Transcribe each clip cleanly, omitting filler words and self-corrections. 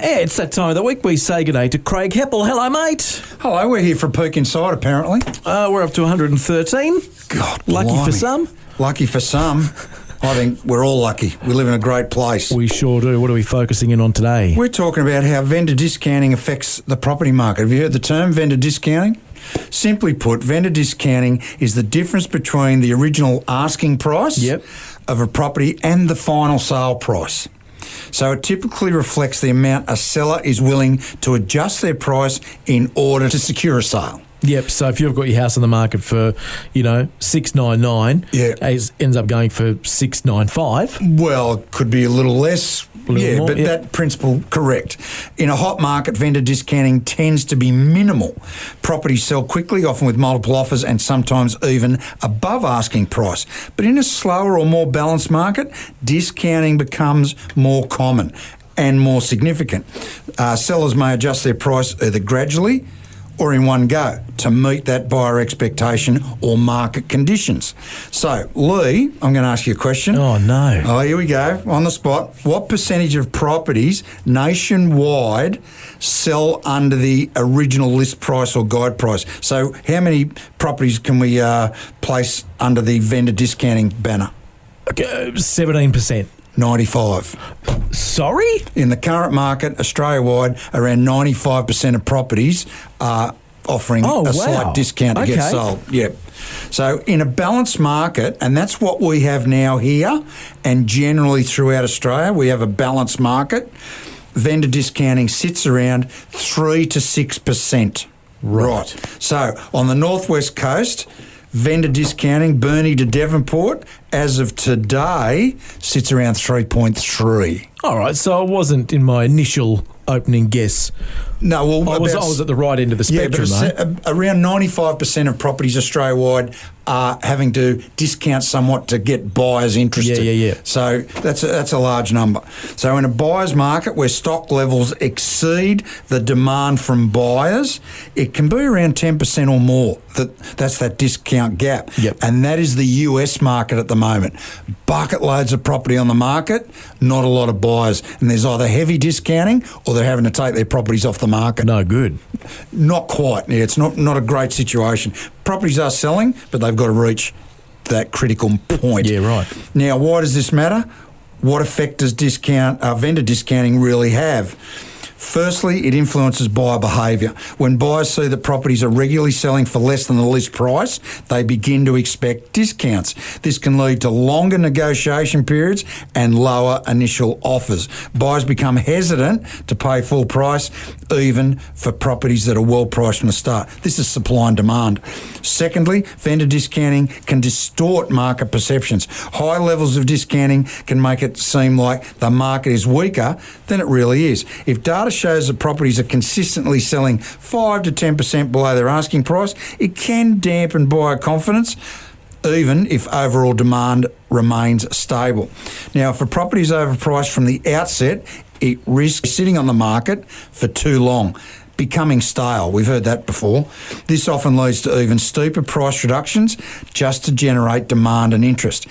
It's that time of the week we say good day to Craig Heppel. Hello, mate. Hello, we're here for a peek inside, apparently. We're up to 113. God, lucky blimey. for some. Lucky for some. I think we're all lucky. We live in a great place. We sure do. What are we focusing in on today? We're talking about how vendor discounting affects the property market. Have you heard the term vendor discounting? Simply put, vendor discounting is the difference between the original asking price of a property and the final sale price. So it typically reflects the amount a seller is willing to adjust their price in order to secure a sale. Yep. So if you've got your house on the market for, $699, it ends up going for $695. Well, it could be a little less. That principle correct. In a hot market, vendor discounting tends to be minimal. Properties sell quickly, often with multiple offers and sometimes even above asking price. But in a slower or more balanced market, discounting becomes more common and more significant. Sellers may adjust their price either gradually or in one go to meet that buyer expectation or market conditions. So, Lee, I'm going to ask you a question. Oh, no. Oh, here we go, on the spot. What percentage of properties nationwide sell under the original list price or guide price? So how many properties can we place under the vendor discounting banner? 17%. 95. Sorry? In the current market, Australia-wide, around 95% of properties are offering a slight discount to get sold. Yep. So in a balanced market, and that's what we have now here and generally throughout Australia, we have a balanced market. Vendor discounting sits around 3 to 6%. Right. So on the northwest coast, vendor discounting, Burnie to Devonport, as of today, sits around 3.3. All right, so it wasn't in my initial opening guess. No, well, I was at the right end of the spectrum, around 95% of properties Australia-wide are having to discount somewhat to get buyers interested. Yeah. So that's a large number. So in a buyer's market where stock levels exceed the demand from buyers, it can be around 10% or more. That's that discount gap. Yep. And that is the US market at the moment. Bucket loads of property on the market, not a lot of buyers. And there's either heavy discounting or they're having to take their properties off the market. No good. Not quite. Yeah, it's not a great situation. Properties are selling, but they've got to reach that critical point. Yeah, right. Now, why does this matter? What effect does vendor discounting really have? Firstly, it influences buyer behaviour. When buyers see that properties are regularly selling for less than the list price, they begin to expect discounts. This can lead to longer negotiation periods and lower initial offers. Buyers become hesitant to pay full price, even for properties that are well priced from the start. This is supply and demand. Secondly, vendor discounting can distort market perceptions. High levels of discounting can make it seem like the market is weaker than it really is. If data shows that properties are consistently selling 5 to 10% below their asking price, it can dampen buyer confidence, even if overall demand remains stable. Now, if a property is overpriced from the outset, it risks sitting on the market for too long, becoming stale. We've heard that before. This often leads to even steeper price reductions just to generate demand and interest.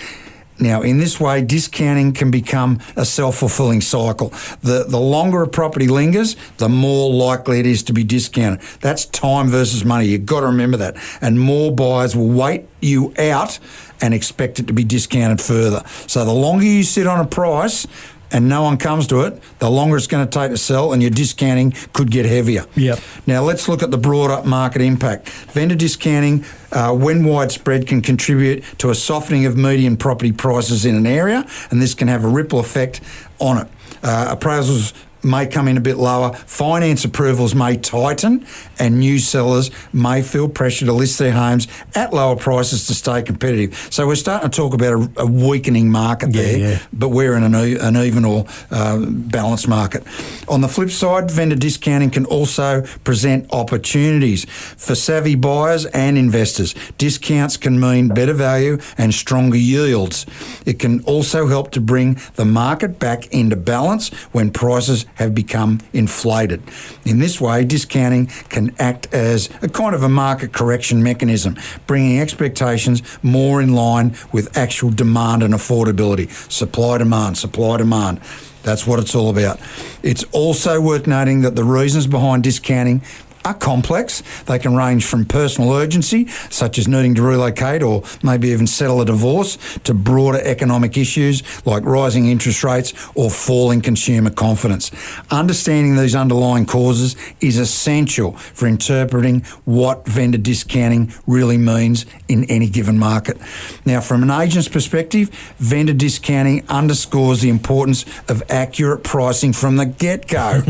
Now, in this way, discounting can become a self-fulfilling cycle. The longer a property lingers, the more likely it is to be discounted. That's time versus money. You've got to remember that. And more buyers will wait you out and expect it to be discounted further. So the longer you sit on a price and no one comes to it, the longer it's going to take to sell and your discounting could get heavier. Yep. Now, let's look at the broader market impact. Vendor discounting, when widespread, can contribute to a softening of median property prices in an area, and this can have a ripple effect on it. Appraisals may come in a bit lower, finance approvals may tighten, and new sellers may feel pressure to list their homes at lower prices to stay competitive. So we're starting to talk about a weakening market there, but we're in an even or balanced market. On the flip side, vendor discounting can also present opportunities for savvy buyers and investors. Discounts can mean better value and stronger yields. It can also help to bring the market back into balance when prices have become inflated. In this way, discounting can act as a kind of a market correction mechanism, bringing expectations more in line with actual demand and affordability. Supply, demand, supply, demand. That's what it's all about. It's also worth noting that the reasons behind discounting are complex. They can range from personal urgency, such as needing to relocate or maybe even settle a divorce, to broader economic issues like rising interest rates or falling consumer confidence. Understanding these underlying causes is essential for interpreting what vendor discounting really means in any given market. Now, from an agent's perspective, vendor discounting underscores the importance of accurate pricing from the get-go.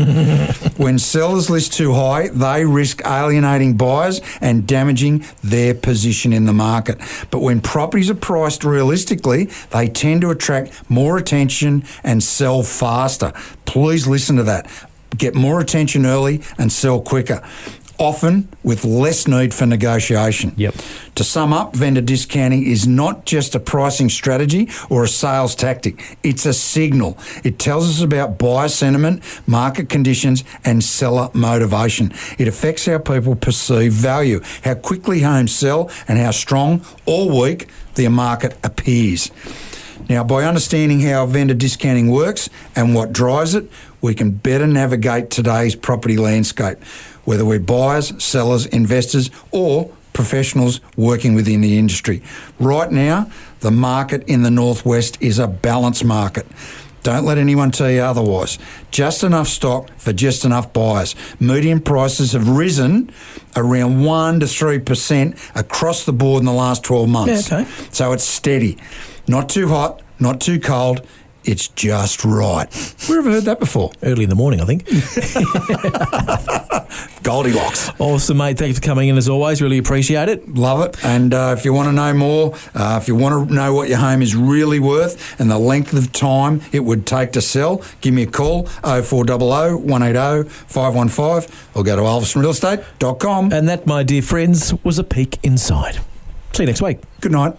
When sellers list too high, they risk alienating buyers and damaging their position in the market. But when properties are priced realistically, they tend to attract more attention and sell faster. Please listen to that. Get more attention early and sell quicker, often with less need for negotiation. Yep. To sum up, vendor discounting is not just a pricing strategy or a sales tactic. It's a signal. It tells us about buyer sentiment, market conditions, and seller motivation. It affects how people perceive value, how quickly homes sell, and how strong or weak the market appears. Now, by understanding how vendor discounting works and what drives it, we can better navigate today's property landscape, whether we're buyers, sellers, investors, or professionals working within the industry. Right now, the market in the Northwest is a balanced market. Don't let anyone tell you otherwise. Just enough stock for just enough buyers. Median prices have risen around 1 to 3% across the board in the last 12 months. Yeah, okay. So it's steady. Not too hot, not too cold. It's just right. Where have I heard that before? Early in the morning, I think. Goldilocks. Awesome, mate. Thanks for coming in as always. Really appreciate it. Love it. And if you want to know more, if you want to know what your home is really worth and the length of time it would take to sell, give me a call, 0400 180 515, or go to alversonrealestate.com. And that, my dear friends, was a peek inside. See you next week. Good night.